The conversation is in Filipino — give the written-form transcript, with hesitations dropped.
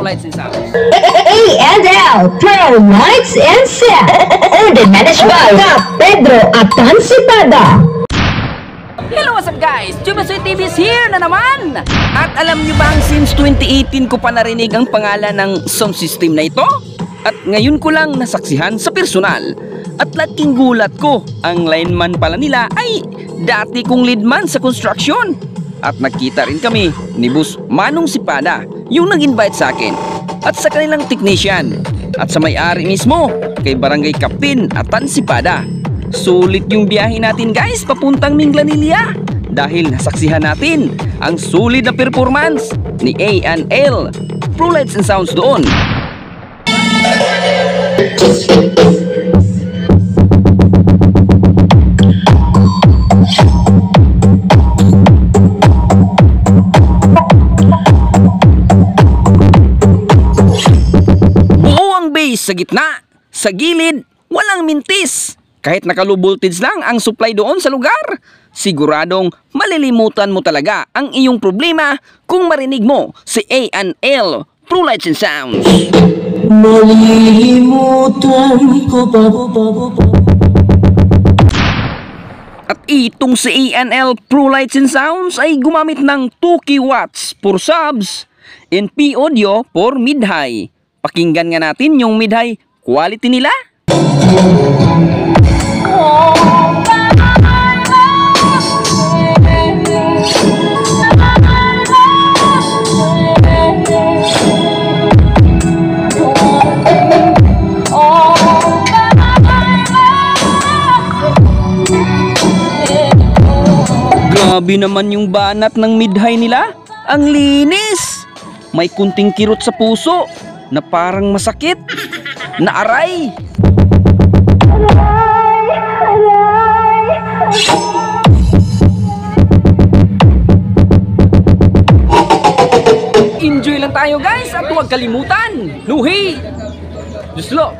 Lights and Sounds. A&L Pro Lights and Sound. The managed by Pedro Atancipada. Hello, what's up guys? Chumasoy TV is here na naman! At alam nyo bang since 2018 ko pa narinig ang pangalan ng sound system na ito? At ngayon ko lang nasaksihan sa personal. At laking gulat ko, ang lineman pala nila ay dati kong leadman sa construction. At nagkita rin kami ni Boss Manong Sipada, yung nag-invite sa akin. At sa kanilang technician. At sa may-ari mismo, kay Barangay Captain Atancipada. Sulit yung biyahe natin guys papuntang Minglanilla dahil nasaksihan natin ang sulit na performance ni A&L Pro Lights and Sounds doon. Buo ang bass sa gitna, sa gilid, walang mintis. Kahit naka-low voltage lang ang supply doon sa lugar, siguradong malilimutan mo talaga ang iyong problema kung marinig mo si A&L Pro Lights and Sounds. Malilimutan ko pa. At itong si A&L Pro Lights and Sounds ay gumamit ng 2 kilowatts for subs and P audio for mid-high. Pakinggan nga natin yung mid-high quality nila. Grabe naman yung banat ng mid-high nila. Ang linis. May kunting kirot sa puso na parang masakit. Naaray. Enjoy lang tayo guys at huwag kalimutan. Luhi. Just look.